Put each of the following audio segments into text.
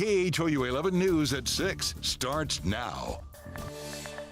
KHOU 11 News at 6 starts now.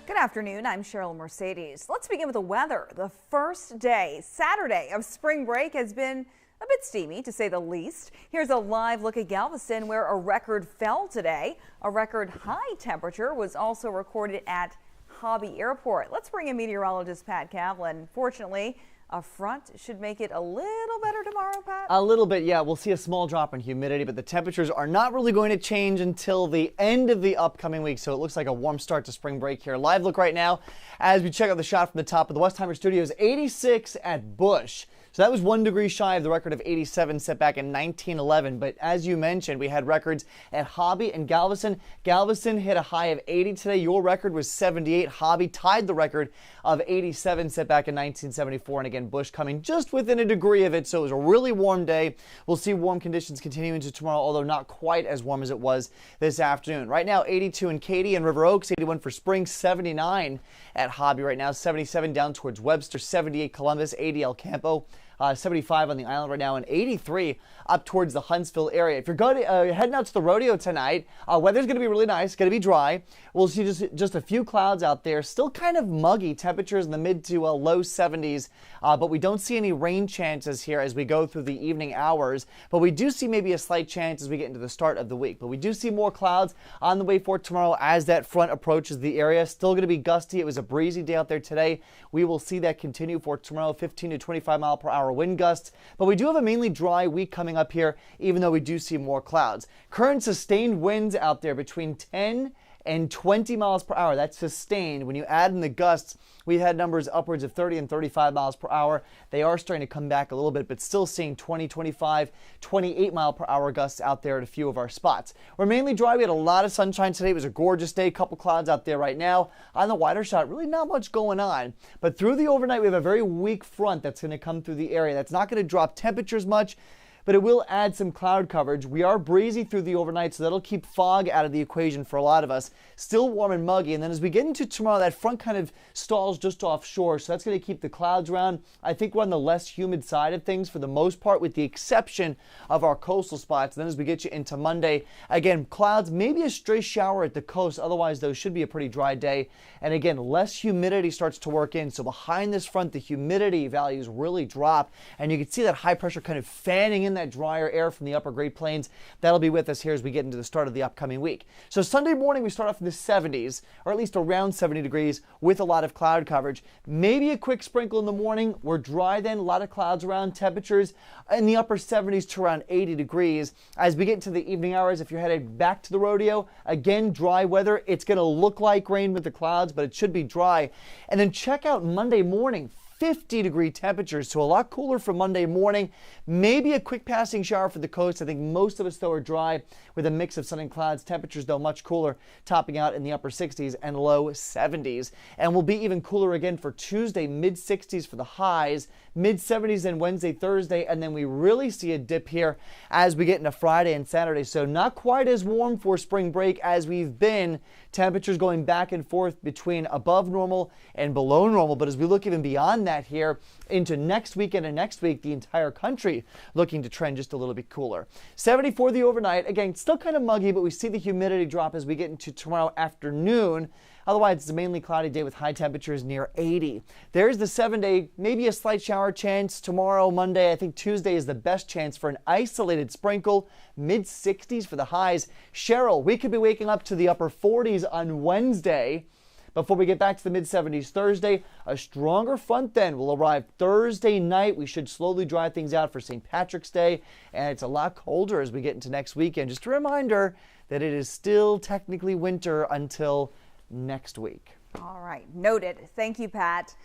Good afternoon, I'm Cheryl Mercedes. Let's begin with the weather. The first day, Saturday, of spring break has been a bit steamy, to say the least. Here's a live look at Galveston, where a record fell today. A record high temperature was also recorded at Hobby Airport. Let's bring in meteorologist Pat Kaplan. Fortunately, a front should make it a little better tomorrow, Pat? A little bit, yeah. We'll see a small drop in humidity, but the temperatures are not really going to change until the end of the upcoming week. So it looks like a warm start to spring break here. Live look right now as we check out the shot from the top of the Westheimer Studios. 86 at Busch. So that was 1 degree shy of the record of 87 set back in 1911. But as you mentioned, we had records at Hobby and Galveston. Galveston hit a high of 80 today. Your record was 78. Hobby tied the record of 87 set back in 1974. And again, Busch coming just within a degree of it. So it was a really warm day. We'll see warm conditions continue into tomorrow, although not quite as warm as it was this afternoon. Right now, 82 in Katy and River Oaks, 81 for Spring, 79 at Hobby right now, 77 down towards Webster, 78 Columbus, 80 El Campo. 75 on the island right now, and 83 up towards the Huntsville area. If you're going heading out to the rodeo tonight, weather's going to be really nice, going to be dry. We'll see just a few clouds out there. Still kind of muggy, temperatures in the mid to low 70s, but we don't see any rain chances here as we go through the evening hours. But we do see maybe a slight chance as we get into the start of the week. But we do see more clouds on the way for tomorrow as that front approaches the area. Still going to be gusty. It was a breezy day out there today. We will see that continue for tomorrow, 15 to 25 mile per hour wind gusts, but we do have a mainly dry week coming up here, even though we do see more clouds. Current sustained winds out there between 10 and 20 miles per hour. That's sustained. When you add in the gusts, we had numbers upwards of 30 and 35 miles per hour. They are starting to come back a little bit, but still seeing 20, 25, 28 mile per hour gusts out there at a few of our spots. We're mainly dry. We had a lot of sunshine today. It was a gorgeous day. A couple clouds out there right now. On the wider shot, really not much going on. But through the overnight, we have a very weak front that's going to come through the area. That's not going to drop temperatures much, but it will add some cloud coverage. We are breezy through the overnight, so that'll keep fog out of the equation for a lot of us. Still warm and muggy, and then as we get into tomorrow, that front kind of stalls just offshore, so that's going to keep the clouds around. I think we're on the less humid side of things for the most part, with the exception of our coastal spots. And then as we get you into Monday, again, clouds, maybe a stray shower at the coast. Otherwise, though, should be a pretty dry day. And again, less humidity starts to work in, so behind this front, the humidity values really drop, and you can see that high pressure kind of fanning in that drier air from the upper Great Plains. That'll be with us here as we get into the start of the upcoming week. So Sunday morning, we start off in the 70s, or at least around 70 degrees with a lot of cloud coverage. Maybe a quick sprinkle in the morning. We're dry then, a lot of clouds around, temperatures in the upper 70s to around 80 degrees. As we get into the evening hours, if you're headed back to the rodeo, again, dry weather. It's going to look like rain with the clouds, but it should be dry. And then check out Monday morning. 50 degree temperatures, so a lot cooler for Monday morning. Maybe a quick passing shower for the coast. I think most of us, though, are dry with a mix of sun and clouds. Temperatures, though, much cooler, topping out in the upper 60s and low 70s. And we'll be even cooler again for Tuesday, mid 60s for the highs, mid 70s then Wednesday, Thursday, and then we really see a dip here as we get into Friday and Saturday. So not quite as warm for spring break as we've been. Temperatures going back and forth between above normal and below normal. But as we look even beyond that here into next weekend and next week, the entire country looking to trend just a little bit cooler. 74 the overnight. Again, still kind of muggy, but we see the humidity drop as we get into tomorrow afternoon. Otherwise, it's a mainly cloudy day with high temperatures near 80. There's the 7-day, maybe a slight shower chance tomorrow, Monday. I think Tuesday is the best chance for an isolated sprinkle. Mid 60s for the highs. Cheryl, we could be waking up to the upper 40s on Wednesday. Before we get back to the mid-70s Thursday, a stronger front then will arrive Thursday night. We should slowly dry things out for St. Patrick's Day, and it's a lot colder as we get into next weekend. Just a reminder that it is still technically winter until next week. All right, noted. Thank you, Pat.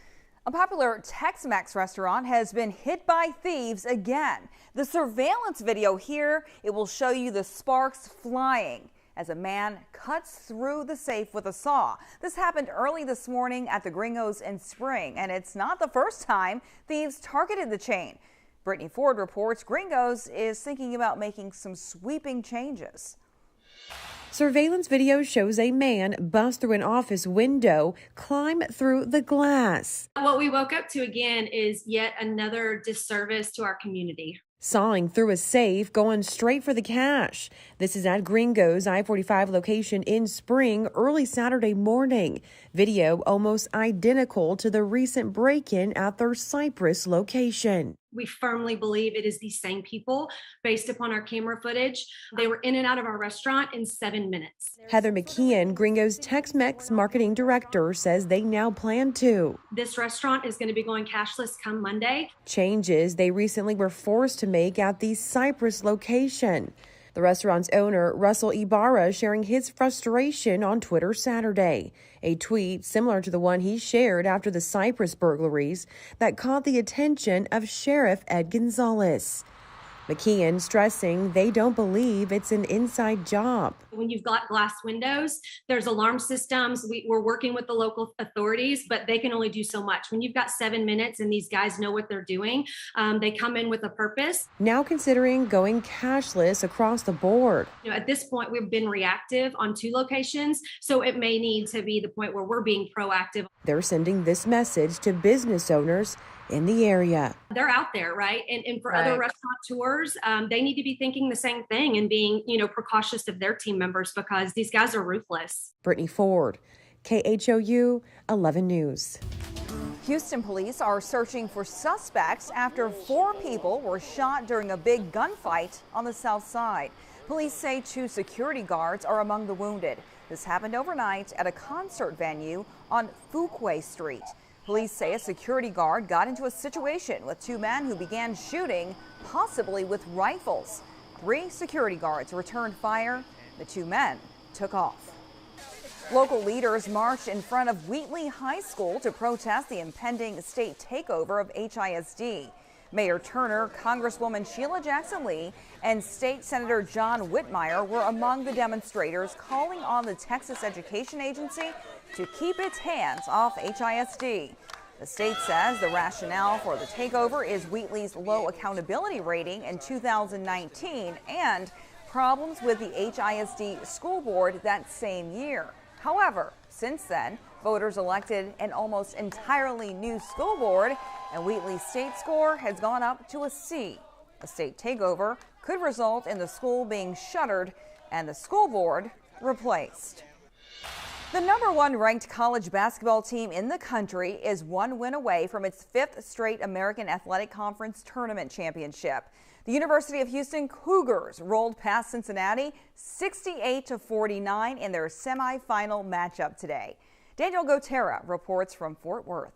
A popular Tex-Mex restaurant has been hit by thieves again. The surveillance video here, it will show you the sparks flying as a man cuts through the safe with a saw. This happened early this morning at the Gringos in Spring, and it's not the first time thieves targeted the chain. Brittany Ford reports Gringos is thinking about making some sweeping changes. Surveillance video shows a man bust through an office window, climb through the glass. What we woke up to again is yet another disservice to our community. sawing through a safe, going straight for the cash. This is at Gringos I-45 location in Spring early Saturday morning. Video almost identical to the recent break-in at their Cypress location. We firmly believe it is the same people based upon our camera footage. They were in and out of our restaurant in 7 minutes. Heather McKeon, Gringos Tex-Mex marketing director, says they now plan to. This restaurant is going to be going cashless come Monday. Changes they recently were forced to make at the Cypress location. The restaurant's owner, Russell Ibarra, sharing his frustration on Twitter Saturday. A tweet similar to the one he shared after the Cypress burglaries that caught the attention of Sheriff Ed Gonzalez. McKeon stressing they don't believe it's an inside job. When you've got glass windows, there's alarm systems. We're working with the local authorities, but they can only do so much. When you've got 7 minutes and these guys know what they're doing, they come in with a purpose. Now considering going cashless across the board. At this point, we've been reactive on 2 locations, so it may need to be the point where we're being proactive. They're sending this message to business owners in the area. They're out there, right? And for other restaurateurs, they need to be thinking the same thing and being, precautious of their team members because these guys are ruthless. Brittany Ford, KHOU 11 News. Houston police are searching for suspects after 4 people were shot during a big gunfight on the south side. Police say 2 security guards are among the wounded. This happened overnight at a concert venue on Fuquay Street. Police say a security guard got into a situation with 2 men who began shooting, possibly with rifles. 3 security guards returned fire. The 2 men took off. Local leaders marched in front of Wheatley High School to protest the impending state takeover of HISD. Mayor Turner, Congresswoman Sheila Jackson-Lee, and State Senator John Whitmire were among the demonstrators calling on the Texas Education Agency to keep its hands off HISD. The state says the rationale for the takeover is Wheatley's low accountability rating in 2019 and problems with the HISD school board that same year. However, since then, voters elected an almost entirely new school board, and Wheatley's state score has gone up to a C. A state takeover could result in the school being shuttered and the school board replaced. The #1 ranked college basketball team in the country is 1 win away from its 5th straight American Athletic Conference Tournament championship. The University of Houston Cougars rolled past Cincinnati 68-49 in their semifinal matchup today. Daniel Gotera reports from Fort Worth.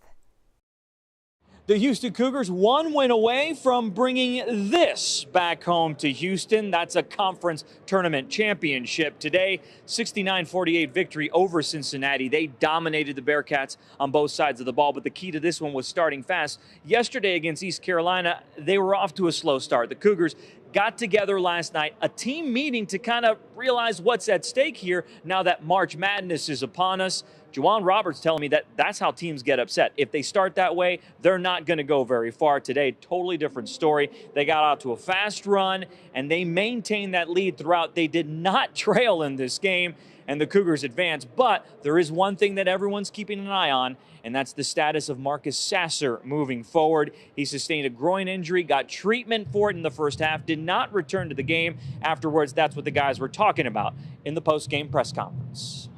The Houston Cougars 1 win away from bringing this back home to Houston. That's a conference tournament championship today. 69-48 victory over Cincinnati. They dominated the Bearcats on both sides of the ball, but the key to this one was starting fast. Yesterday against East Carolina, they were off to a slow start. The Cougars got together last night, a team meeting to kind of realize what's at stake here now that March Madness is upon us. Juwan Roberts telling me that that's how teams get upset. If they start that way, they're not going to go very far. Today, totally different story. They got out to a fast run, and they maintained that lead throughout. They did not trail in this game, and the Cougars advanced. But there is one thing that everyone's keeping an eye on, and that's the status of Marcus Sasser moving forward. He sustained a groin injury, got treatment for it in the first half, did not return to the game. Afterwards, that's what the guys were talking about in the post-game press conference.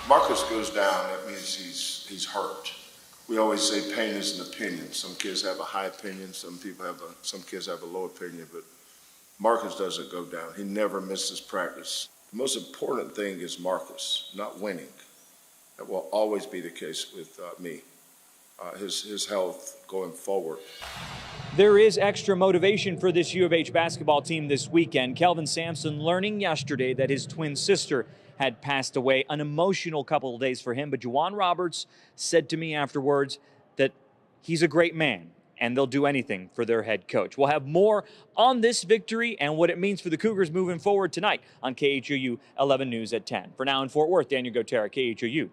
Marcus goes down, that means he's hurt. We always say pain is an opinion. Some kids have a high opinion, some kids have a low opinion, but Marcus doesn't go down. He never misses practice. The most important thing is Marcus, not winning. That will always be the case with me. His health going forward. There is extra motivation for this U of H basketball team this weekend. Kelvin Sampson learning yesterday that his twin sister had passed away. An emotional couple of days for him, but Juwan Roberts said to me afterwards that he's a great man and they'll do anything for their head coach. We'll have more on this victory and what it means for the Cougars moving forward tonight on KHOU 11 News at 10. For now in Fort Worth, Daniel Gotera, KHOU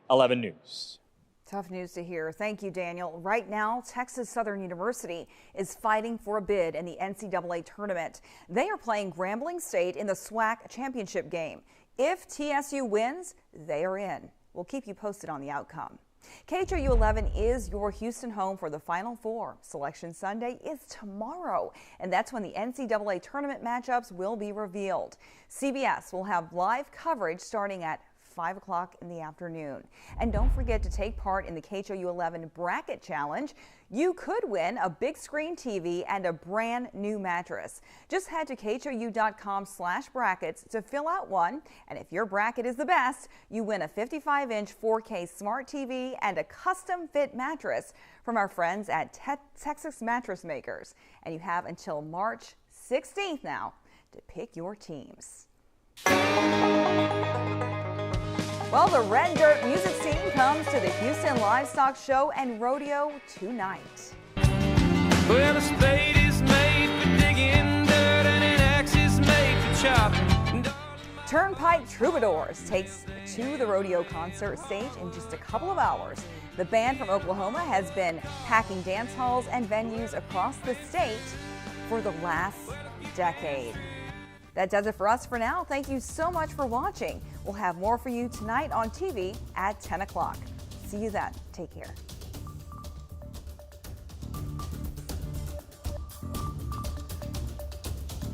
11 News. Tough news to hear. Thank you, Daniel. Right now, Texas Southern University is fighting for a bid in the NCAA Tournament. They are playing Grambling State in the SWAC championship game. If TSU wins, they are in. We'll keep you posted on the outcome. KHOU 11 is your Houston home for the Final Four. Selection Sunday is tomorrow, and that's when the NCAA Tournament matchups will be revealed. CBS will have live coverage starting at 5 o'clock in the afternoon. And don't forget to take part in the KHOU 11 Bracket Challenge. You could win a big screen TV and a brand new mattress. Just head to KHOU.com/brackets to fill out one. And if your bracket is the best, you win a 55-inch 4K smart TV and a custom fit mattress from our friends at Texas Mattress Makers. And you have until March 16th now to pick your teams. Well, the Red Dirt music scene comes to the Houston Livestock Show and Rodeo tonight. Well, a spade is made for digging dirt and an axe is made for chopping. Turnpike Troubadours takes to the rodeo concert stage in just a couple of hours. The band from Oklahoma has been packing dance halls and venues across the state for the last decade. That does it for us for now. Thank you so much for watching. We'll have more for you tonight on TV at 10 o'clock. See you then. Take care.